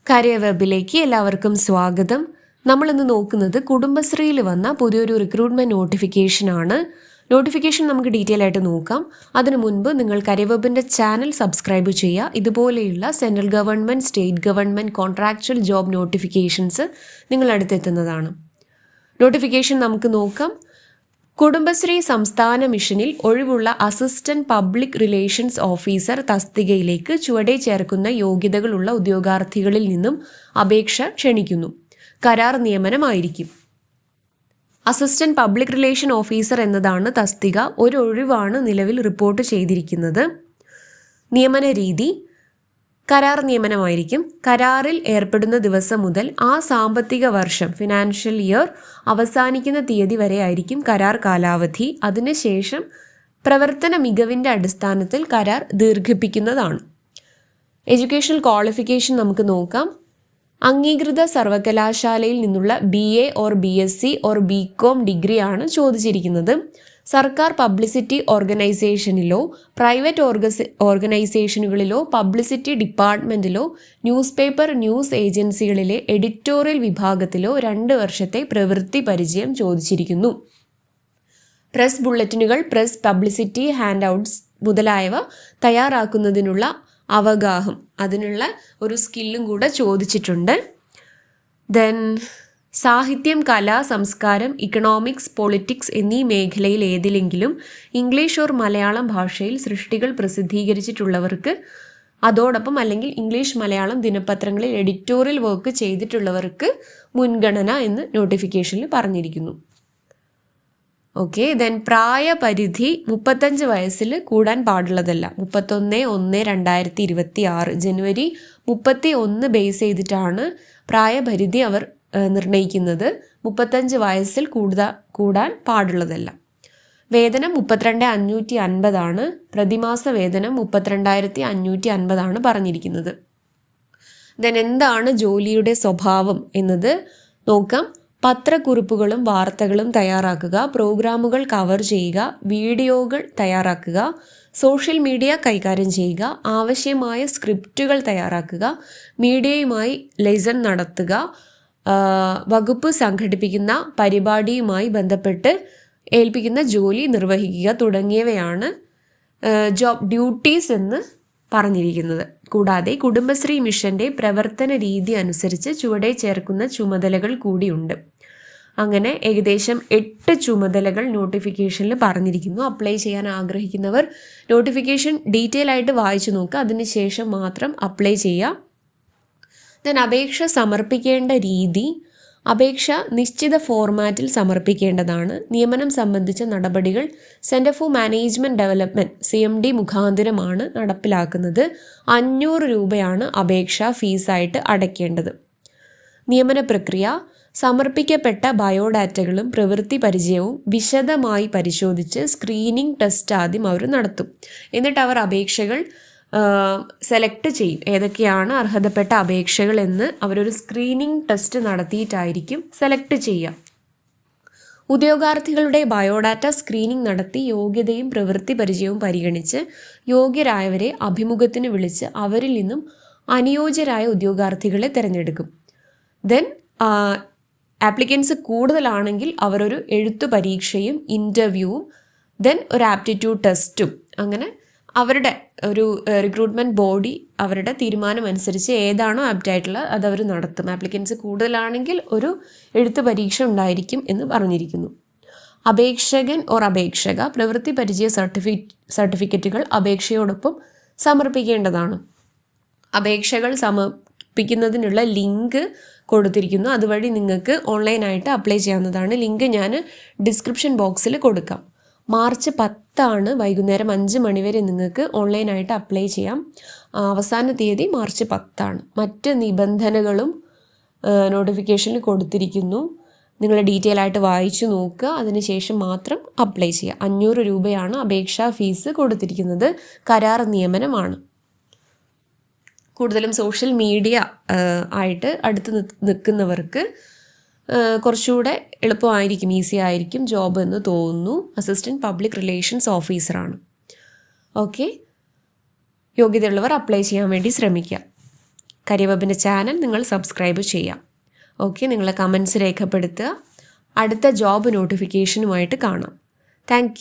കാര്യ വെബിലേക്ക് എല്ലാവർക്കും സ്വാഗതം. നമ്മളിന്ന് നോക്കുന്നത് കുടുംബശ്രീയിൽ വന്ന പുതിയൊരു റിക്രൂട്ട്മെൻറ്റ് നോട്ടിഫിക്കേഷനാണ്. നോട്ടിഫിക്കേഷൻ നമുക്ക് ഡീറ്റെയിൽ ആയിട്ട് നോക്കാം. അതിനു മുൻപ് നിങ്ങൾ കാര്യ വെബിൻ്റെ ചാനൽ സബ്സ്ക്രൈബ് ചെയ്യുക. ഇതുപോലെയുള്ള central government, state government contractual job notifications നിങ്ങളടുത്തെത്തുന്നതാണ്. നോട്ടിഫിക്കേഷൻ നമുക്ക് നോക്കാം. കുടുംബശ്രീ സംസ്ഥാന മിഷനിൽ ഒഴിവുള്ള അസിസ്റ്റന്റ് പബ്ലിക് റിലേഷൻസ് ഓഫീസർ തസ്തികയിലേക്ക് ചുവടെ ചേർക്കുന്ന യോഗ്യതകളുള്ള ഉദ്യോഗാർത്ഥികളിൽ നിന്നും അപേക്ഷ ക്ഷണിക്കുന്നു. കരാർ നിയമനമായിരിക്കും. അസിസ്റ്റന്റ് പബ്ലിക് റിലേഷൻ ഓഫീസർ എന്നതാണ് തസ്തിക. ഒരു ഒഴിവാണ് നിലവിൽ റിപ്പോർട്ട് ചെയ്തിരിക്കുന്നത്. നിയമന രീതി കരാർ നിയമനമായിരിക്കും. കരാറിൽ ഏർപ്പെടുന്ന ദിവസം മുതൽ ആ സാമ്പത്തിക വർഷം ഫിനാൻഷ്യൽ ഇയർ അവസാനിക്കുന്ന തീയതി വരെ ആയിരിക്കും കരാർ കാലാവധി. അതിനുശേഷം പ്രവർത്തന മികവിൻ്റെ അടിസ്ഥാനത്തിൽ കരാർ ദീർഘിപ്പിക്കുന്നതാണ്. എഡ്യൂക്കേഷണൽ ക്വാളിഫിക്കേഷൻ നമുക്ക് നോക്കാം. അംഗീകൃത സർവകലാശാലയിൽ നിന്നുള്ള BA or BSc or BCom ഡിഗ്രിയാണ് ചോദിച്ചിരിക്കുന്നത്. സർക്കാർ പബ്ലിസിറ്റി ഓർഗനൈസേഷനിലോ പ്രൈവറ്റ് ഓർഗനൈസേഷനുകളിലോ പബ്ലിസിറ്റി ഡിപ്പാർട്ട്മെൻറ്റിലോ ന്യൂസ് പേപ്പർ, ന്യൂസ് ഏജൻസികളിലെ എഡിറ്റോറിയൽ വിഭാഗത്തിലോ 2 വർഷത്തെ പ്രവൃത്തി പരിചയം ചോദിച്ചിരിക്കുന്നു. പ്രസ് ബുള്ളറ്റിനുകൾ, പ്രസ് പബ്ലിസിറ്റി ഹാൻഡ് ഔട്ട്സ് മുതലായവ തയ്യാറാക്കുന്നതിനുള്ള അവഗാഹം, അതിനുള്ള ഒരു സ്കില്ലും കൂടെ ചോദിച്ചിട്ടുണ്ട്. ദെൻ സാഹിത്യം, കല, സംസ്കാരം, ഇക്കണോമിക്സ്, പൊളിറ്റിക്സ് എന്നീ മേഖലയിൽ ഏതിലെങ്കിലും ഇംഗ്ലീഷ് ഓർ മലയാളം ഭാഷയിൽ സൃഷ്ടികൾ പ്രസിദ്ധീകരിച്ചിട്ടുള്ളവർക്ക്, അതോടൊപ്പം അല്ലെങ്കിൽ ഇംഗ്ലീഷ് മലയാളം ദിനപത്രങ്ങളിൽ എഡിറ്റോറിയൽ വർക്ക് ചെയ്തിട്ടുള്ളവർക്ക് മുൻഗണന എന്ന് നോട്ടിഫിക്കേഷനിൽ പറഞ്ഞിരിക്കുന്നു. ഓക്കെ. ദെൻ പ്രായപരിധി 35 വയസ്സിൽ കൂടാൻ പാടുള്ളതല്ല. 31/1/2026 ജനുവരി 31 ബേസ് ചെയ്തിട്ടാണ് പ്രായപരിധി അവർ നിർണയിക്കുന്നത്. 35 വയസ്സിൽ കൂടാൻ പാടുള്ളതല്ല. വേതനം 32,550 പ്രതിമാസ വേതനം 32,550 പറഞ്ഞിരിക്കുന്നത്. ദെൻ എന്താണ് ജോലിയുടെ സ്വഭാവം എന്നത് നോക്കാം. പത്രക്കുറിപ്പുകളും വാർത്തകളും തയ്യാറാക്കുക, പ്രോഗ്രാമുകൾ കവർ ചെയ്യുക, വീഡിയോകൾ തയ്യാറാക്കുക, സോഷ്യൽ മീഡിയ കൈകാര്യം ചെയ്യുക, ആവശ്യമായ സ്ക്രിപ്റ്റുകൾ തയ്യാറാക്കുക, മീഡിയയുമായി ലെസൺ നടത്തുക, വകുപ്പ് സംഘടിപ്പിക്കുന്ന പരിപാടിയുമായി ബന്ധപ്പെട്ട് ഏൽപ്പിക്കുന്ന ജോലി നിർവഹിക്കുക തുടങ്ങിയവയാണ് ജോബ് ഡ്യൂട്ടീസ് എന്ന് പറഞ്ഞിരിക്കുന്നത്. കൂടാതെ കുടുംബശ്രീ മിഷന്റെ പ്രവർത്തന രീതി അനുസരിച്ച് ചുവടെ ചേർക്കുന്ന ചുമതലകൾ കൂടിയുണ്ട്. അങ്ങനെ ഏകദേശം 8 ചുമതലകൾ നോട്ടിഫിക്കേഷനിൽ പറഞ്ഞിരിക്കുന്നു. അപ്ലൈ ചെയ്യാൻ ആഗ്രഹിക്കുന്നവർ നോട്ടിഫിക്കേഷൻ ഡീറ്റെയിൽ ആയിട്ട് വായിച്ചു നോക്കുക. അതിനുശേഷം മാത്രം അപ്ലൈ ചെയ്യുക. ദെൻ അപേക്ഷ സമർപ്പിക്കേണ്ട രീതി. അപേക്ഷ നിശ്ചിത ഫോർമാറ്റിൽ സമർപ്പിക്കേണ്ടതാണ്. നിയമനം സംബന്ധിച്ച നടപടികൾ centre for management development CMD മുഖാന്തരമാണ് നടപ്പിലാക്കുന്നത്. 500 രൂപയാണ് അപേക്ഷാ ഫീസായിട്ട് അടയ്ക്കേണ്ടത്. നിയമന പ്രക്രിയ. സമർപ്പിക്കപ്പെട്ട ബയോഡാറ്റകളും പ്രവൃത്തി പരിചയവും വിശദമായി പരിശോധിച്ച് സ്ക്രീനിംഗ് ടെസ്റ്റ് ആദ്യം അവർ നടത്തും. എന്നിട്ട് അവർ അപേക്ഷകൾ സെലക്ട് ചെയ്യും. ഏതൊക്കെയാണ് അർഹതപ്പെട്ട അപേക്ഷകൾ എന്ന് അവരൊരു സ്ക്രീനിംഗ് ടെസ്റ്റ് നടത്തിയിട്ടായിരിക്കും സെലക്ട് ചെയ്യുക. ഉദ്യോഗാർത്ഥികളുടെ ബയോഡാറ്റ സ്ക്രീനിംഗ് നടത്തി യോഗ്യതയും പ്രവൃത്തി പരിചയവും പരിഗണിച്ച് യോഗ്യരായവരെ അഭിമുഖത്തിന് വിളിച്ച് അവരിൽ നിന്നും അനുയോജ്യരായ ഉദ്യോഗാർത്ഥികളെ തിരഞ്ഞെടുക്കും. ദെൻ ആപ്ലിക്കൻസ് കൂടുതലാണെങ്കിൽ അവരൊരു എഴുത്തു പരീക്ഷയും ഇൻ്റർവ്യൂവും ദെൻ ഒരു ആപ്റ്റിറ്റ്യൂഡ് ടെസ്റ്റും, അങ്ങനെ അവരുടെ ഒരു റിക്രൂട്ട്മെൻറ്റ് ബോഡി അവരുടെ തീരുമാനം അനുസരിച്ച് ഏതാണോ ആപ്റ്റായിട്ടുള്ളത് അതവർ നടത്തും. ആപ്ലിക്കൻസ് കൂടുതലാണെങ്കിൽ ഒരു എഴുത്ത് പരീക്ഷ ഉണ്ടായിരിക്കും എന്ന് പറഞ്ഞിരിക്കുന്നു. അപേക്ഷകൻ ഓർ അപേക്ഷക പ്രവൃത്തി പരിചയ സർട്ടിഫിക്കറ്റുകൾ അപേക്ഷയോടൊപ്പം സമർപ്പിക്കേണ്ടതാണ്. അപേക്ഷകൾ സമർപ്പിക്കുന്നതിനുള്ള ലിങ്ക് കൊടുത്തിരിക്കുന്നു. അതുവഴി നിങ്ങൾക്ക് ഓൺലൈനായിട്ട് അപ്ലൈ ചെയ്യാവുന്നതാണ്. ലിങ്ക് ഞാൻ ഡിസ്ക്രിപ്ഷൻ ബോക്സിൽ കൊടുക്കാം. മാർച്ച് 10 വൈകുന്നേരം 5 മണി വരെ നിങ്ങൾക്ക് ഓൺലൈനായിട്ട് അപ്ലൈ ചെയ്യാം. അവസാന തീയതി മാർച്ച് 10. മറ്റ് നിബന്ധനകളും നോട്ടിഫിക്കേഷനിൽ കൊടുത്തിരിക്കുന്നു. നിങ്ങൾ ഡീറ്റെയിൽ ആയിട്ട് വായിച്ചു നോക്കുക. അതിനുശേഷം മാത്രം അപ്ലൈ ചെയ്യുക. 500 രൂപയാണ് അപേക്ഷാ ഫീസ് കൊടുത്തിരിക്കുന്നത്. കരാർ നിയമനമാണ്. കൂടുതലും സോഷ്യൽ മീഡിയ ആയിട്ട് അടുത്ത് നിൽക്കുന്നവർക്ക് കുറച്ചുകൂടെ എളുപ്പമായിരിക്കും, ഈസി ആയിരിക്കും ജോബ് എന്ന് തോന്നുന്നു. അസിസ്റ്റൻറ്റ് പബ്ലിക് റിലേഷൻസ് ഓഫീസറാണ്. ഓക്കെ. യോഗ്യതയുള്ളവർ അപ്ലൈ ചെയ്യാൻ വേണ്ടി ശ്രമിക്കുക. കരിയർ ചാനൽ നിങ്ങൾ സബ്സ്ക്രൈബ് ചെയ്യാം. ഓക്കെ, നിങ്ങളെ കമൻസ് രേഖപ്പെടുത്തുക. അടുത്ത ജോബ് നോട്ടിഫിക്കേഷനുമായിട്ട് കാണാം. താങ്ക്